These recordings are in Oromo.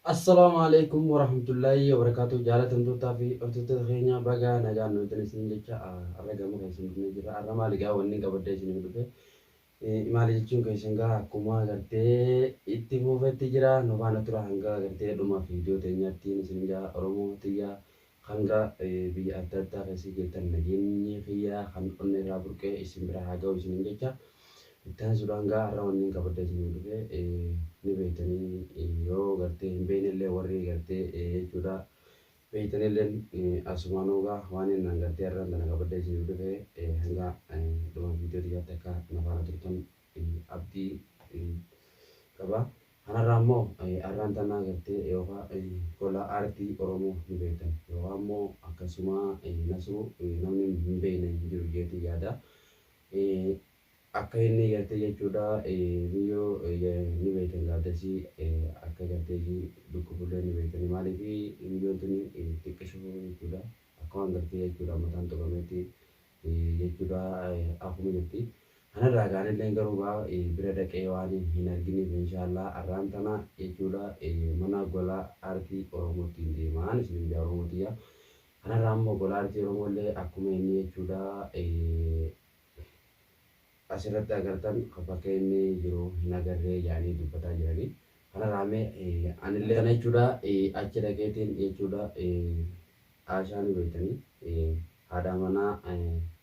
Assalamualaikum warahmatullahi wabarakatuh. Jaalatamtootaa fi hordoftoota keenya baga nagaan nuti isin jecha argamu kan isin dhufnee jira. Har'a maali gaa wanni qabadde isin dhufe maali jechuun keessan gaa akkuma gartee itti fuufetti jira nu faana tura hanga gartee dhuma viidiyoo teenyaatti isin gaa Oromoo tiyyaa hanga biyya adda addaa keessa jirtan nageenyi kiyyaa kan onnee irraa burqee isin bira haa ga'u isin jecha. Ittaan suudhaan gaa har'a wanni qabadde isin dhufe ni beektanii yoo gartee hin beeknellee warri gartee jechuudha beektanillee asumaanuu gaa waan inni gartee har'a kana qabadde isin dhufe hanga dhuma viidiyoo xiyyaatti akka na faana turtan abdii qaba. Kanarraa immoo har'aan tanaa gartee yookaan gola aartii Oromoo ni beektan yookaan immoo akkasuma nasuu namni hin beekne hin jiru jeetii yaada. Akka inni gartee jechuudha biyyoo ni beektan gaaddasii akka gartee dhukkubullee ni beektan maaliif biyyoon tuni xiqqishuu jechuudha akka waan gartee jechuudha mataan tuqametti jechuudha akkuma jirti. Kanarraa gaanillee garuu bira dhaqee waan hin argineef inshaallah har'aan tana jechuudha mana gola aartii Oromootiin deemaan isin biyya Oromootiya. Kanarraa immoo gola aartii Oromoollee akkuma inni jechuudha asirratti agartan bakka inni jiru hin agarree yaanii dubbataa jiranii. Kanarraa mee anillee kana jechuudha achi dhaqeetiin jechuudha Aashaa ni beektanii haadha manaa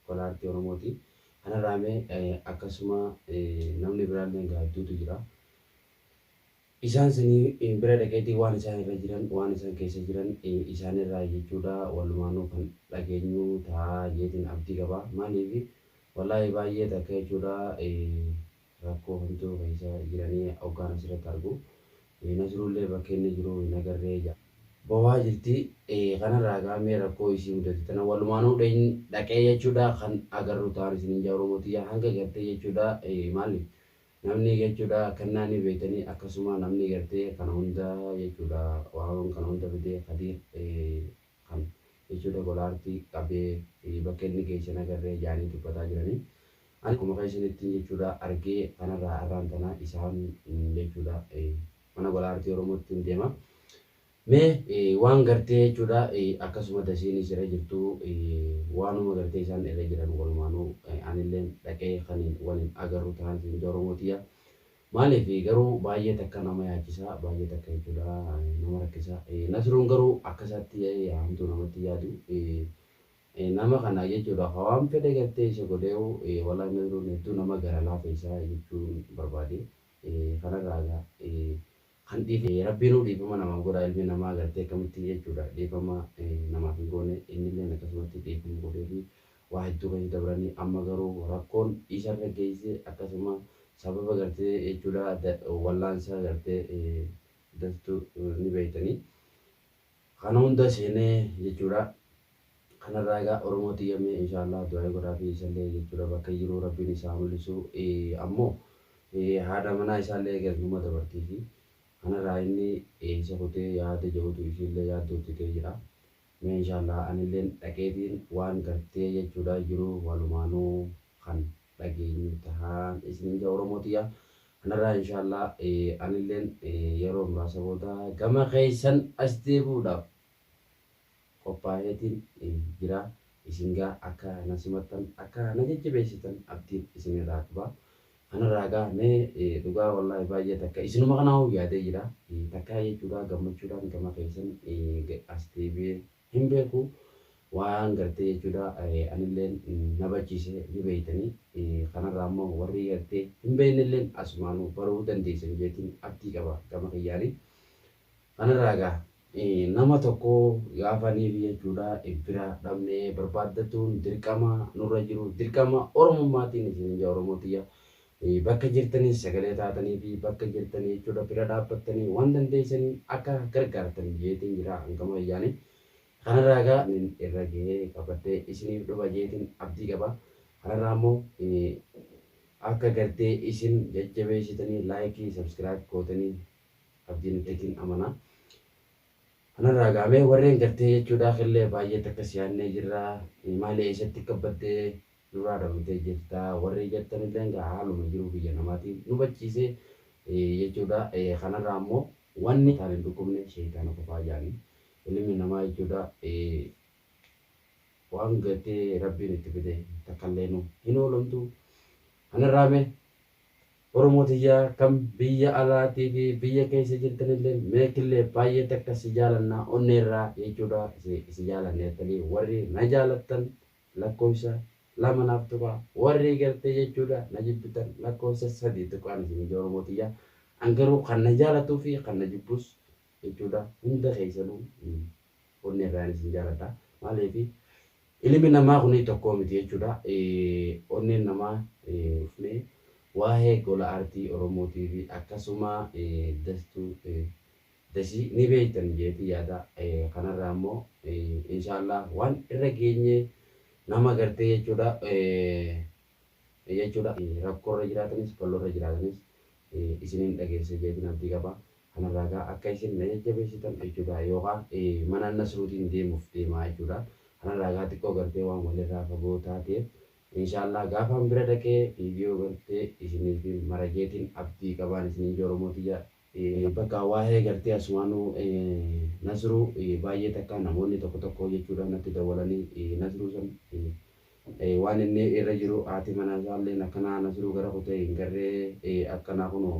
gola aartii Oromooti. Kanarraa mee akkasuma namni biraallee gaadduutu jira. Isaan sanii bira dhaqeetii waan isaan irra jiran waan isaan keessa jiran isaan irraa jechuudha walumaanuu kan dhageenyu ta'a jeetiin abdii qaba. Maaliif wallahi baay'ee takka jechuudha rakkoo hamtuu keessa jiranii hoggaan asirratti argu. Nasrullee bakka inni jiru hin agarree jira. Bowaa jirti kanarraa gaamee rakkoo isii mudate tana walumaanuu dhaqee jechuudha kan agarru ta'an isin ija Oromootiyaa hanga gartee jechuudha maali namni jechuudha kannaa ni beektanii akkasuma namni gartee kana hunda jechuudha waan kana hunda fidee Kadiir kan jechuudha gola aartii qabee bakka inni geesse hin agarree jaanii dubbataa jiranii. Ani akkuma keessanitti jechuudha argee kanarraa har'aan tana isaan jechuudha mana gola aartii Oromootti deema. Mee waan gartee jechuudha akkasuma dasiin irra jirtu waanuma gartee isaan irra jiran walumaanuu anillee dhaqee kan waliin agarru ta'an isin Oromootiya. Maaliif garuu baay'ee takka nama yaachisa baay'ee takka jechuudha nama rakkisa. Nasruun garuu akkasaatti hamtuu namatti yaadu nama kana jechuudha waan fedhe gartee isa godheewu walaa Nasruun hedduu nama gara laafeessaa jechuun barbaade. Kanarraa kan dhiife rabbiinuu dhiifama namaa godha ilmi namaa gartee akkamitti jechuudha dhiifama namaaf hin goone innillee akkasumatti dhiifama godhee fi waa hedduu keessa dabranii amma garuu rakkoon isarra geesse akkasuma sababa gartee jechuudha wallaansa gartee dastuu ni beektanii. Kana hunda seenee jechuudha kanarraa egaa Oromooti yammee inshaallah du'aa godhaa fi isallee jechuudha bakka jiru rabbiin isaa mul'isu ammoo haadha manaa isaallee galmuma dabartii fi kanarraa inni isa kutee yaada jedhutu isiillee yaadduutti ta'e jira. Mee inshaallah anilleen dhaqeetiin waan gartee jechuudha jiru walumaanuu kan dhageenyu tahaan isin ija Oromootiya. Kanarraa inshaallah anilleen yeroo muraasa booda gama keessan as deebi'uudhaaf qophaa'eetiin jira. Isin gaa akka na simattan akka na jajjabeessitan abdiin isin irraa qaba. Kanarraa gaa mee dhugaa wallahi baay'ee takka isinuma kanaa yaadee jira. Takka jechuudha gammachuudhaan gama keessan as deebi'ee hin beeku waan gartee jechuudha anilleen na bachiise ni beektanii. Kanarraa immoo warri gartee hin beeknelleen asumaanuu baruu dandeessan jeetiin abdii qaba gama kiyyaanii. Kanarraa gaa nama tokko gaafaniif jechuudha bira dhabnee barbaaddatuun dirqama nurra jiru dirqama Oromummaatiin isin ija Oromootiya. Bakka jirtanii sagalee taatanii fi bakka jirtanii jechuudha bira dhaabbattanii waan dandeessanii akka gargaartan jeetiin jira hangama ayyaanii. Kanarraa egaa irra gahee qabattee isiniif dhufa jeetiin abdii qaba. Kanarraa immoo akka gartee isin jajjabeessitanii laayikii sabskiraayib gootanii abdiin ittiin amana. Kanarraa gaamee warreen gartee jechuudha illee baay'ee takka siyaannee jirra maali eessatti qabbattee duraa dhabamtee jirta warri jettanillee haaluma jiru biyya namaatiin nu bachiisee jechuudha. Kanarraa immoo wanni taalen dhukkubne sheeytaana qofaa jaani ilmi namaa jechuudha waan gartee rabbiin itti fide takkallee nu hin oolomtu kanarraame Oromotiyyaa kam biyya alaatii fi biyya keessa jirtanillee meekillee baay'ee takka si jaalannaa onneerraa jechuudha si jaalanneettanii warri na jaalattan lakkoofsa lama naaf tuqaa warri gartee jechuudha na jibbitan lakkoofsa sadii tuqaan isin Oromotiyyaa angaruu kan na jaalatuu fi kan na jibbus jechuudha hunda keessanuu onneerraan isin jaaladha maaliifi ilmi namaa kuni tokko miti jechuudha onneen namaa ufnee waa'ee gola aartii Oromootii fi akkasuma dastuu dasii ni beektan jeetii yaada kanarraa immoo inshaallah waan irra geenye nama gartee jechuudha rakkoorra jiraatanis balloorra jiraatanis isiniin dhageesse jeetiin abdii qaba kanarraa gaa akka isin na jajjabeessitan jechuudha yookaan mana nasruutiin deemuuf deemaa jechuudha kanarraa gaa xiqqoo gartee waan walirraa fagoo taateef Inshallah gaafan bira dhaqee viidiyoo gartee isinii fi marajeetiin abdii qabaan isinii Oromootiya bakka waa'ee gartee asumaanuu nasruu baay'ee takka namoonni tokko tokko jechuudha natti dawwalanii nasruu san waan inni irra jiru haati manaa isaallee akkanaa nasruu gara kutee hin garree akkanaa kunoo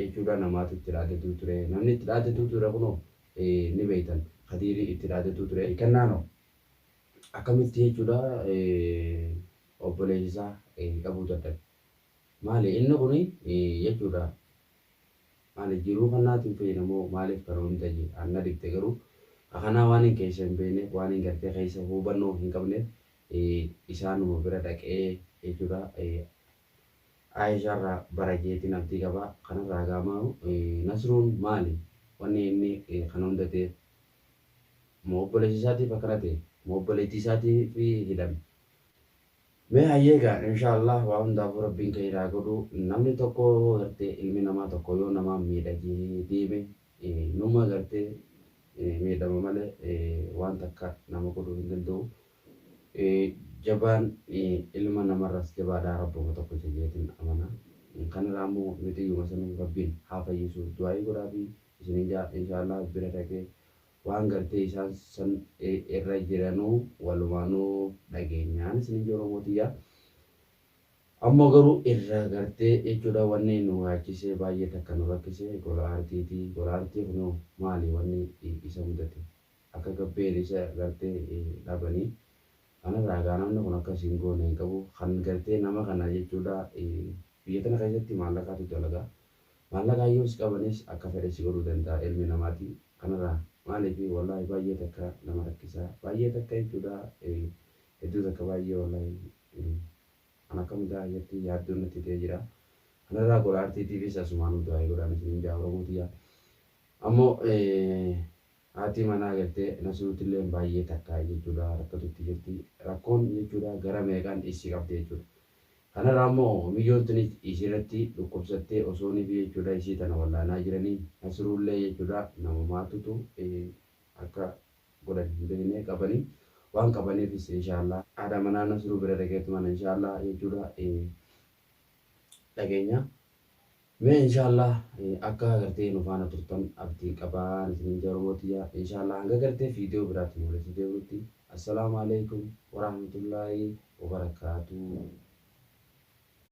jechuudha namaatu itti dhaadetu ture namni itti dhaadetu ture kunoo ni beektan hadiirii itti dhaadetu ture kennaanoo. Akkamitti jechuudha obboleessi isaa qabuu dadhabe. Maali inni kuni jechuudha maali jiruu kanaatiin fayyadamoo maaliif kan hunda jee anna dibte garuu akkanaa waan hin keessa hin beekne waan hin gartee keessa hubannoo hin qabneef isaanuma bira dhaqee jechuudha Aayishaarraa barajeetiin abdii qabaa kanarraa gaamaa nasruun maali wanni inni kan hunda ta'e moo obboleessi isaatiif akkana ta'e. Mobility isaatii fi hidhame. Mee hayyeegaa inshaallah waa hundaafuu rabbiin kan irraa godhu namni tokko gartee ilmi namaa tokko yoo namaa miidhagee deeme numa gartee miidhama malee waan takka nama godhuu hin danda'u. Jabaan ilma namarras jabaadhaa rabbuma tokko jeetiin amana. Kanarraa immoo nuti iyyuma sanuu rabbiin haa fayyisu du'aayii godhaa fi isin inshaallah bira dhaqee waan gartee isaan san irra jiranuu walumaanuu dhageenyaan isin Oromootiya ammoo garuu irra gartee jechuudha wanni nu waachisee baay'ee takka nu rakkisee gola aartiitii gola aartii kunoo maali wanni isa mudate akka gabbeen isa gartee dhabanii kanarraa gaa namni kun akkasiin goone hin qabu kan gartee nama kana jechuudha biyya tana keessatti maallaqaatu dalagaa maallaqaa yoos qabanis akka fedhe godhuu danda'a ilmi namaati kanarraa maaliif wallahi baay'ee takka nama rakkisaa baay'ee takka jechuudha hedduu takka baay'ee wallahi an akkamitti jetti yaaddoon natti ta'ee jira kanarraa gola aartiitiifis asumaanuu du'aa godhaan isin jaa Oromootiya ammoo haati manaa gartee nasuutillee baay'ee takka jechuudha rakkatutti jirti rakkoon jechuudha gara meeqaan isii qabdi jechuudha kanarraa immoo biyyoon tunis isirratti dhukkubsattee osoo ni jechuudha isii tana wallaanaa jiranii nasruullee jechuudha namummaatutu akka godhan hin beekne qabanii waan qabaniifis inshaallah haadha manaa nasruu bira dhaqeetu mana inshaallah jechuudha dhageenya mee inshaallah akka gartee nu faana turtan abdii qabaan isin Oromootiya inshaallah hanga gartee viidiyoo biraatti mul'atu deebi'utti assalaamu alaikum warahmatullaahi wabarakaatuh.